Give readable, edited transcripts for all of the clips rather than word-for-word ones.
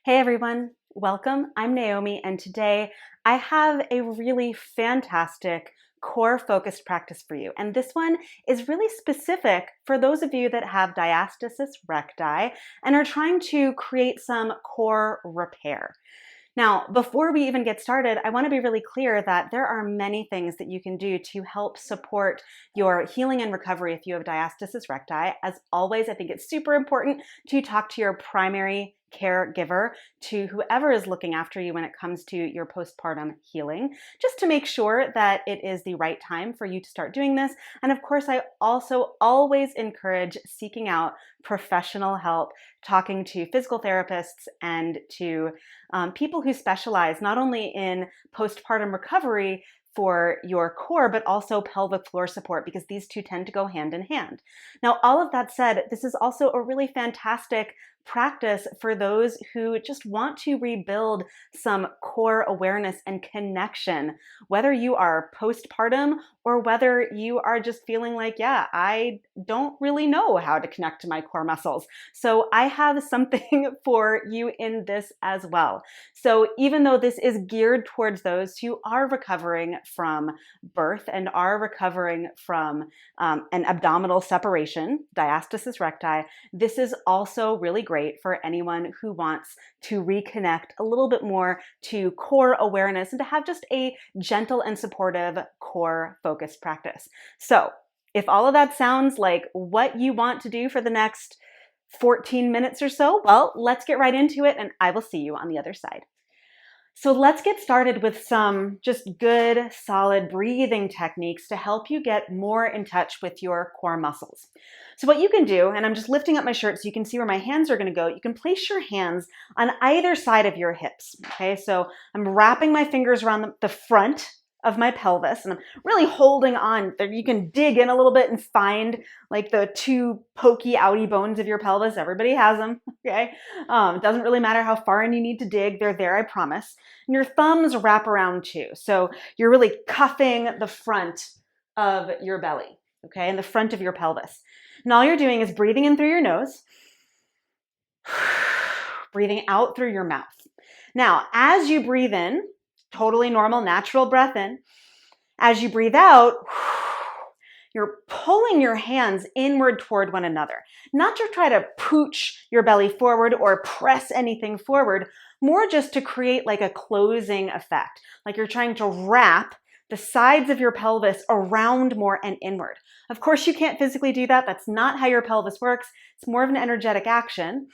Hey everyone, welcome. I'm Naomi, and today I have a really fantastic core focused practice for you. And this one is really specific for those of you that have diastasis recti and are trying to create some core repair. Now, before we even get started, I want to be really clear that there are many things that you can do to help support your healing and recovery if you have diastasis recti. As always, I think it's super important to talk to your primary caregiver, to whoever is looking after you when it comes to your postpartum healing, just to make sure that it is the right time for you to start doing this. And of course, I also always encourage seeking out professional help, talking to physical therapists and to people who specialize not only in postpartum recovery for your core, but also pelvic floor support, because these two tend to go hand in hand. Now, all of that said, this is also a really fantastic practice for those who just want to rebuild some core awareness and connection, whether you are postpartum or whether you are just feeling like, yeah, I don't really know how to connect to my core muscles. So I have something for you in this as well. So even though this is geared towards those who are recovering from birth and are recovering from an abdominal separation, diastasis recti, this is also really great for anyone who wants to reconnect a little bit more to core awareness and to have just a gentle and supportive core focused practice. So if all of that sounds like what you want to do for the next 14 minutes or so, well, let's get right into it and I will see you on the other side. So let's get started with some just good, solid breathing techniques to help you get more in touch with your core muscles. So what you can do, and I'm just lifting up my shirt so you can see where my hands are going to go, you can place your hands on either side of your hips. Okay, so I'm wrapping my fingers around the front of my pelvis, and I'm really holding on. You can dig in a little bit and find like the two pokey outy bones of your pelvis. Everybody has them, okay? It doesn't really matter how far in you need to dig. They're there, I promise. And your thumbs wrap around too. So you're really cuffing the front of your belly, okay? And the front of your pelvis. And all you're doing is breathing in through your nose, breathing out through your mouth. Now, as you breathe in, totally normal, natural breath in. As you breathe out, you're pulling your hands inward toward one another. Not to try to pooch your belly forward or press anything forward, more just to create like a closing effect. Like you're trying to wrap the sides of your pelvis around more and inward. Of course, you can't physically do that. That's not how your pelvis works. It's more of an energetic action.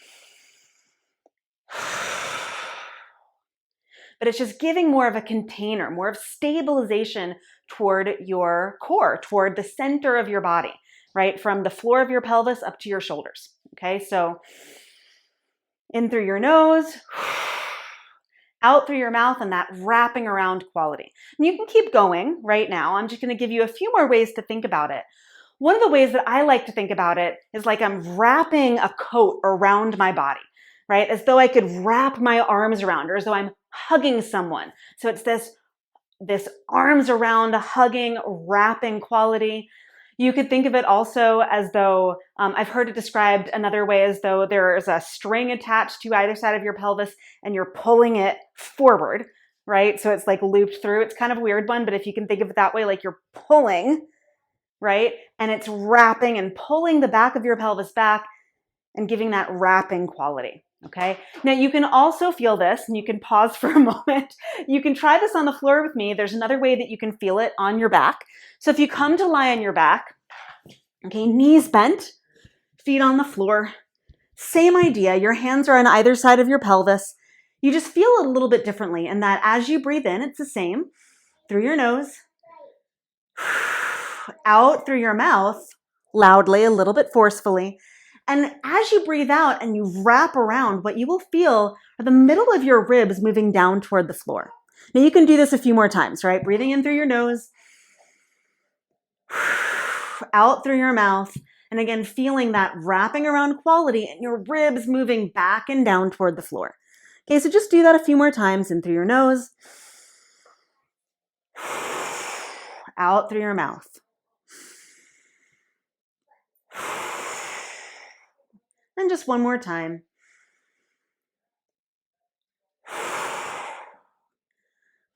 But it's just giving more of a container, more of stabilization toward your core, toward the center of your body, right? From the floor of your pelvis up to your shoulders. Okay, so in through your nose, out through your mouth, and that wrapping around quality. And you can keep going right now. I'm just going to give you a few more ways to think about it. One of the ways that I like to think about it is like I'm wrapping a coat around my body, right? As though I could wrap my arms around, or as though I'm hugging someone. So it's this arms around, hugging, wrapping quality. You could think of it also as though, I've heard it described another way as though there is a string attached to either side of your pelvis and you're pulling it forward, right? So it's like looped through. It's kind of a weird one, but if you can think of it that way, like you're pulling, right? And it's wrapping and pulling the back of your pelvis back and giving that wrapping quality. Okay. Now you can also feel this, and you can pause for a moment. You can try this on the floor with me. There's another way that you can feel it on your back. So if you come to lie on your back, okay, knees bent, feet on the floor, same idea. Your hands are on either side of your pelvis. You just feel it a little bit differently, and that as you breathe in, it's the same through your nose, out through your mouth, loudly, a little bit forcefully. And as you breathe out and you wrap around, what you will feel are the middle of your ribs moving down toward the floor. Now you can do this a few more times, right? Breathing in through your nose, out through your mouth, and again, feeling that wrapping around quality and your ribs moving back and down toward the floor. Okay, so just do that a few more times. In through your nose, out through your mouth. And just one more time.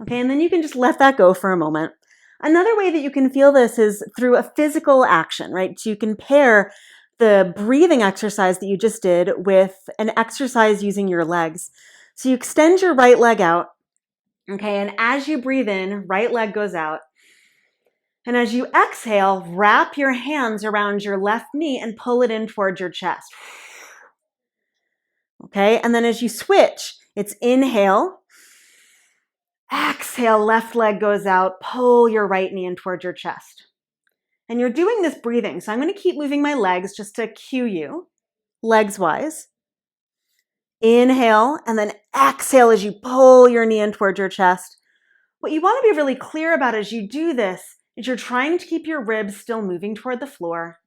Okay, and then you can just let that go for a moment. Another way that you can feel this is through a physical action, right? So you can pair the breathing exercise that you just did with an exercise using your legs. So you extend your right leg out, okay, and as you breathe in, right leg goes out. And as you exhale, wrap your hands around your left knee and pull it in towards your chest. Okay, and then as you switch, it's inhale, exhale, left leg goes out, pull your right knee in towards your chest. And you're doing this breathing, so I'm going to keep moving my legs just to cue you, legs wise. Inhale, and then exhale as you pull your knee in towards your chest. What you want to be really clear about as you do this is you're trying to keep your ribs still moving toward the floor.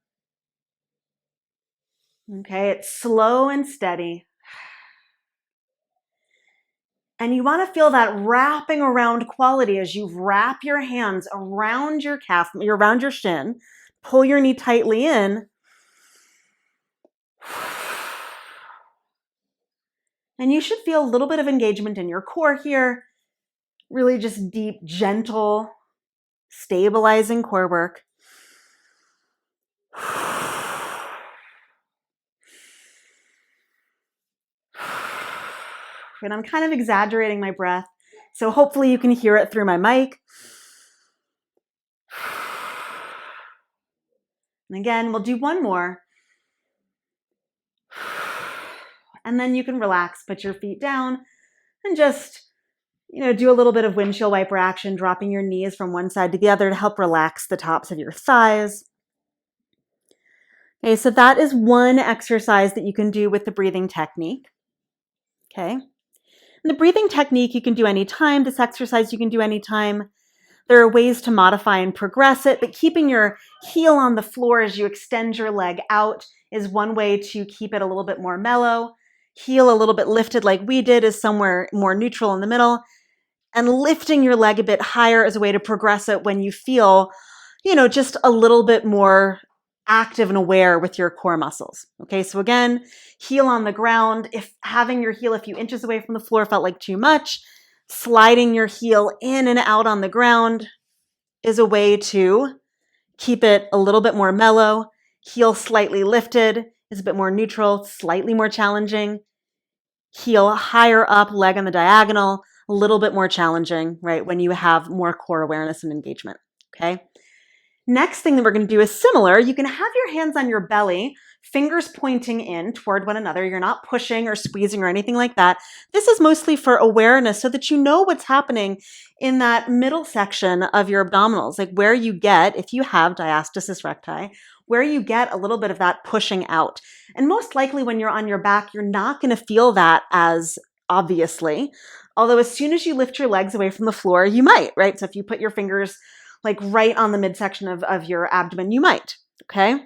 Okay, it's slow and steady. And you want to feel that wrapping around quality as you wrap your hands around your calf, around your shin, pull your knee tightly in. And you should feel a little bit of engagement in your core here. Really just deep, gentle, stabilizing core work. And I'm kind of exaggerating my breath, so hopefully you can hear it through my mic. And again, we'll do one more. And then you can relax, put your feet down, and just, do a little bit of windshield wiper action, dropping your knees from one side to the other to help relax the tops of your thighs. Okay, so that is one exercise that you can do with the breathing technique. Okay. And the breathing technique you can do anytime. This exercise you can do anytime. There are ways to modify and progress it, but keeping your heel on the floor as you extend your leg out is one way to keep it a little bit more mellow. Heel a little bit lifted like we did is somewhere more neutral in the middle. And lifting your leg a bit higher is a way to progress it when you feel, just a little bit more active and aware with your core muscles. Okay, so again, heel on the ground. If having your heel a few inches away from the floor felt like too much, sliding your heel in and out on the ground is a way to keep it a little bit more mellow. Heel slightly lifted is a bit more neutral, slightly more challenging. Heel higher up, leg on the diagonal, a little bit more challenging, right, when you have more core awareness and engagement, okay? Next thing that we're going to do is similar. You can have your hands on your belly, fingers pointing in toward one another. You're not pushing or squeezing or anything like that. This is mostly for awareness so that you know what's happening in that middle section of your abdominals, like where you get, if you have diastasis recti, where you get a little bit of that pushing out. And most likely when you're on your back, you're not going to feel that as obviously. Although as soon as you lift your legs away from the floor, you might, right? So if you put your fingers like right on the midsection of your abdomen, you might, okay?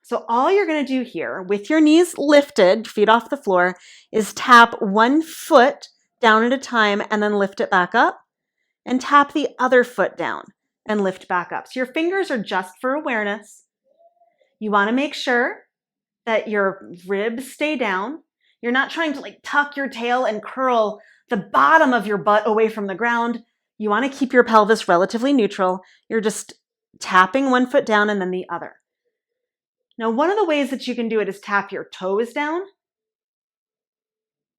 So all you're gonna do here with your knees lifted, feet off the floor, is tap one foot down at a time and then lift it back up, and tap the other foot down and lift back up. So your fingers are just for awareness. You wanna make sure that your ribs stay down. You're not trying to like tuck your tail and curl the bottom of your butt away from the ground. You want to keep your pelvis relatively neutral. You're just tapping one foot down and then the other. Now, one of the ways that you can do it is tap your toes down.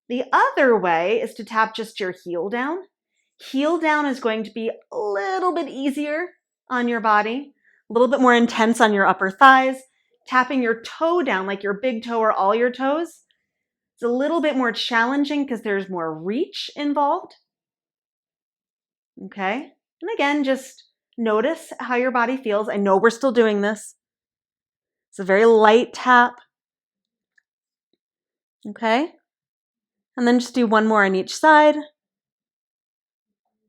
The other way is to tap just your heel down. Heel down is going to be a little bit easier on your body, a little bit more intense on your upper thighs. Tapping your toe down, like your big toe or all your toes, it's a little bit more challenging because there's more reach involved. Okay, and again, just notice how your body feels. I know we're still doing this. It's a very light tap. Okay, and then just do one more on each side.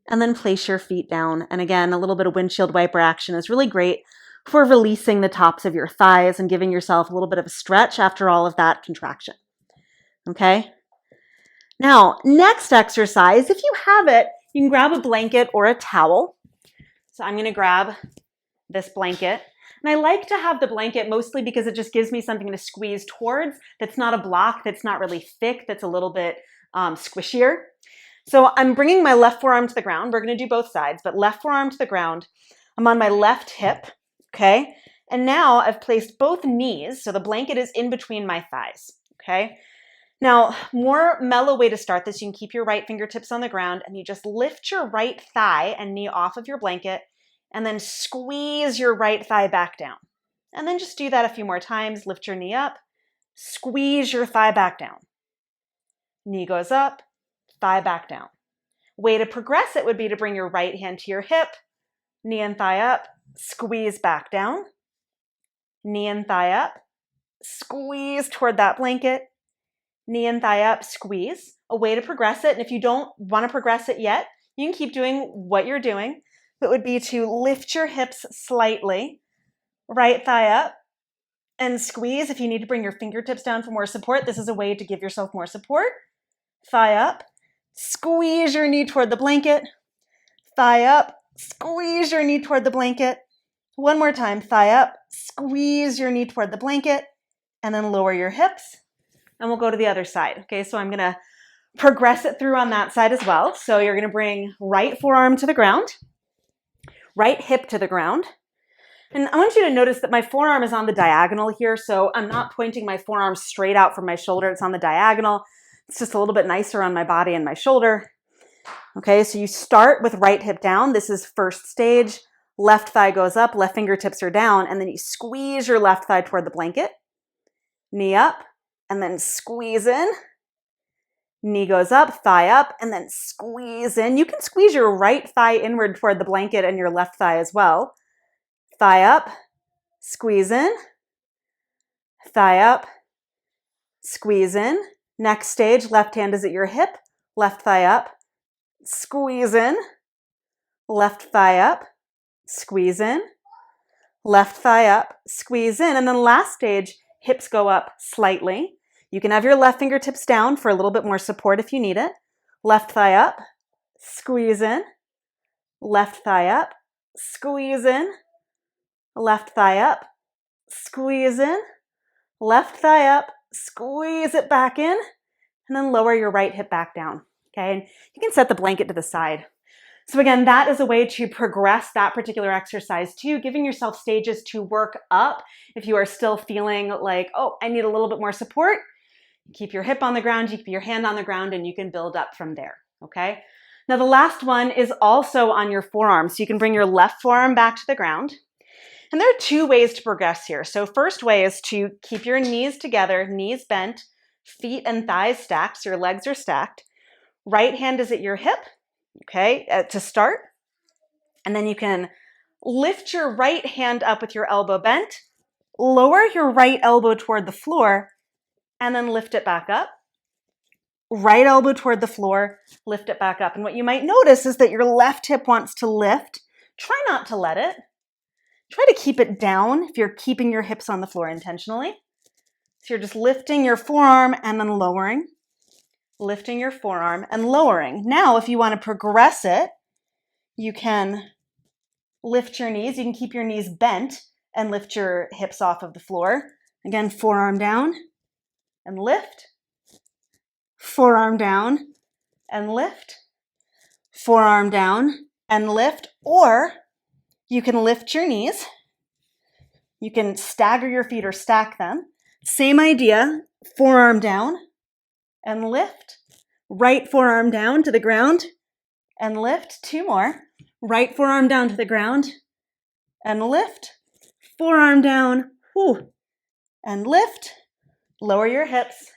And then place your feet down. And again, a little bit of windshield wiper action is really great for releasing the tops of your thighs and giving yourself a little bit of a stretch after all of that contraction. Okay, now next exercise, if you have it, you can grab a blanket or a towel. So I'm going to grab this blanket. And I like to have the blanket mostly because it just gives me something to squeeze towards that's not a block, that's not really thick, that's a little bit squishier. So I'm bringing my left forearm to the ground. We're going to do both sides, but left forearm to the ground. I'm on my left hip, okay? And now I've placed both knees, so the blanket is in between my thighs, okay? Now, more mellow way to start this, you can keep your right fingertips on the ground and you just lift your right thigh and knee off of your blanket and then squeeze your right thigh back down. And then just do that a few more times. Lift your knee up, squeeze your thigh back down. Knee goes up, thigh back down. Way to progress it would be to bring your right hand to your hip, knee and thigh up, squeeze back down. Knee and thigh up, squeeze toward that blanket. Knee and thigh up, squeeze. A way to progress it, and if you don't want to progress it yet, you can keep doing what you're doing. It would be to lift your hips slightly, right thigh up, and squeeze. If you need to bring your fingertips down for more support, this is a way to give yourself more support. Thigh up, squeeze your knee toward the blanket. Thigh up, squeeze your knee toward the blanket. One more time, thigh up, squeeze your knee toward the blanket, and then lower your hips. And we'll go to the other side. Okay, so I'm gonna progress it through on that side as well. So you're gonna bring right forearm to the ground, right hip to the ground. And I want you to notice that my forearm is on the diagonal here, so I'm not pointing my forearm straight out from my shoulder. It's on the diagonal. It's just a little bit nicer on my body and my shoulder. Okay, so you start with right hip down. This is first stage. Left thigh goes up, left fingertips are down, and then you squeeze your left thigh toward the blanket. Knee up, and then squeeze in. Knee goes up, thigh up, and then squeeze in. You can squeeze your right thigh inward toward the blanket and your left thigh as well. Thigh up, squeeze in. Thigh up, squeeze in. Next stage, left hand is at your hip, left thigh up, squeeze in. Left thigh up, squeeze in. Left thigh up, squeeze in. And then last stage, hips go up slightly. You can have your left fingertips down for a little bit more support if you need it. Left thigh up, squeeze in. Left thigh up, squeeze in. Left thigh up, squeeze in. Left thigh up, squeeze it back in. And then lower your right hip back down. Okay, and you can set the blanket to the side. So again, that is a way to progress that particular exercise too, giving yourself stages to work up. If you are still feeling like, oh, I need a little bit more support, keep your hip on the ground, you keep your hand on the ground, and you can build up from there, okay? Now the last one is also on your forearm. So you can bring your left forearm back to the ground. And there are two ways to progress here. So first way is to keep your knees together, knees bent, feet and thighs stacked, so your legs are stacked. Right hand is at your hip. Okay, to start. And then you can lift your right hand up with your elbow bent, lower your right elbow toward the floor, and then lift it back up. Right elbow toward the floor, lift it back up. And what you might notice is that your left hip wants to lift. Try not to let it. Try to keep it down if you're keeping your hips on the floor intentionally. So you're just lifting your forearm and then lowering. Lifting your forearm and lowering. Now, if you want to progress it, you can lift your knees. You can keep your knees bent and lift your hips off of the floor. Again, forearm down and lift. Forearm down and lift. Forearm down and lift. Or you can lift your knees. You can stagger your feet or stack them. Same idea, forearm down and lift. Right forearm down to the ground and lift. Two more. Right forearm down to the ground and lift. Forearm down, and lift. Lower your hips.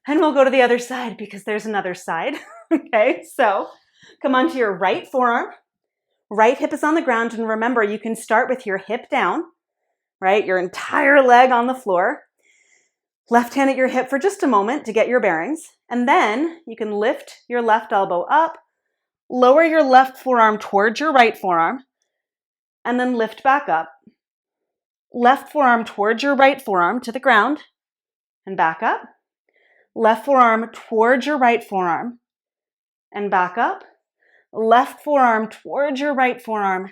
And we'll go to the other side because there's another side. Okay, so come onto your right forearm. Right hip is on the ground. And remember, you can start with your hip down, right? Your entire leg on the floor. Left hand at your hip for just a moment to get your bearings. And then you can lift your left elbow up, lower your left forearm towards your right forearm, and then lift back up. Left forearm towards your right forearm to the ground and back up. Left forearm towards your right forearm and back up. Left forearm towards your right forearm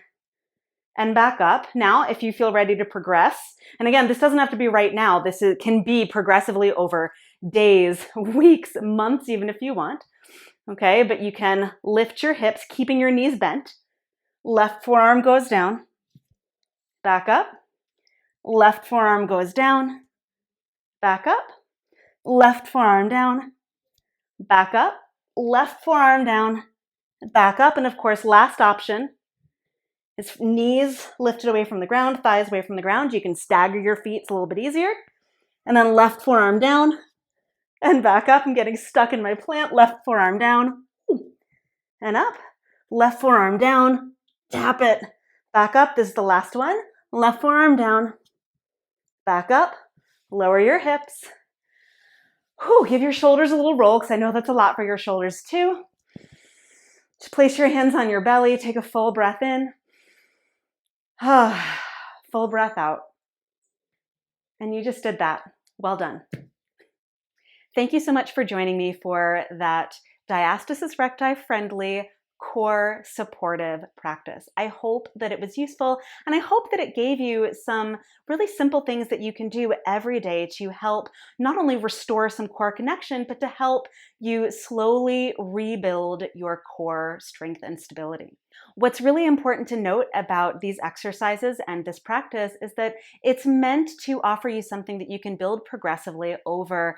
and back up. Now, if you feel ready to progress, and again, this doesn't have to be right now. Can be progressively over days, weeks, months, even if you want. Okay, but you can lift your hips, keeping your knees bent. Left forearm goes down, back up. Left forearm goes down, back up. Left forearm down, back up. Left forearm down, back up. And of course, last option is knees lifted away from the ground, thighs away from the ground. You can stagger your feet, it's a little bit easier. And then left forearm down and back up. I'm getting stuck in my plant. Left forearm down and up. Left forearm down, tap it, back up. This is the last one. Left forearm down, back up, lower your hips. Whew, give your shoulders a little roll because I know that's a lot for your shoulders too. Just place your hands on your belly, take a full breath in. Full breath out. And you just did that. Well done. Thank you so much for joining me for that Diastasis Recti friendly core supportive practice. I hope that it was useful, and I hope that it gave you some really simple things that you can do every day to help not only restore some core connection, but to help you slowly rebuild your core strength and stability. What's really important to note about these exercises and this practice is that it's meant to offer you something that you can build progressively over,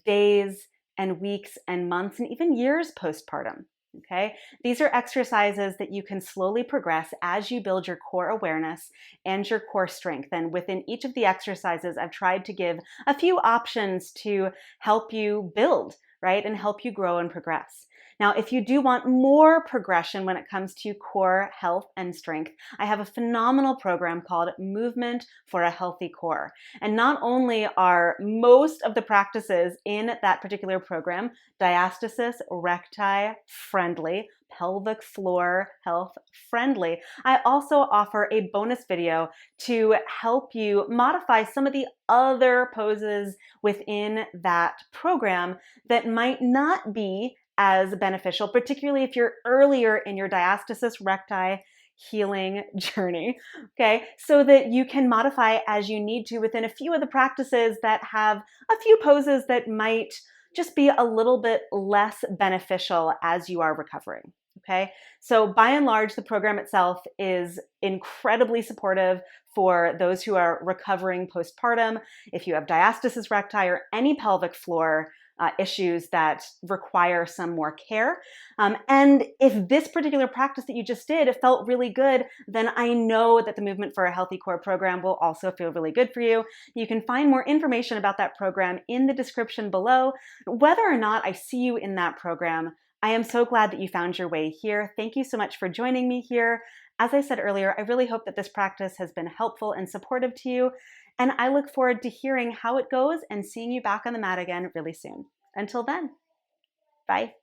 days and weeks and months and even years postpartum. Okay, these are exercises that you can slowly progress as you build your core awareness and your core strength. And within each of the exercises, I've tried to give a few options to help you build, right, and help you grow and progress. Now, if you do want more progression when it comes to core health and strength, I have a phenomenal program called Movement for a Healthy Core. And not only are most of the practices in that particular program Diastasis Recti friendly, pelvic floor health friendly, I also offer a bonus video to help you modify some of the other poses within that program that might not be as beneficial, particularly if you're earlier in your Diastasis Recti healing journey, okay? So that you can modify as you need to within a few of the practices that have a few poses that might just be a little bit less beneficial as you are recovering. Okay, so by and large, the program itself is incredibly supportive for those who are recovering postpartum. If you have diastasis recti or any pelvic floor issues that require some more care. And if this particular practice that you just did felt really good, then I know that the Movement for a Healthy Core program will also feel really good for you. You can find more information about that program in the description below. Whether or not I see you in that program, I am so glad that you found your way here. Thank you so much for joining me here. As I said earlier, I really hope that this practice has been helpful and supportive to you. And I look forward to hearing how it goes and seeing you back on the mat again really soon. Until then, bye.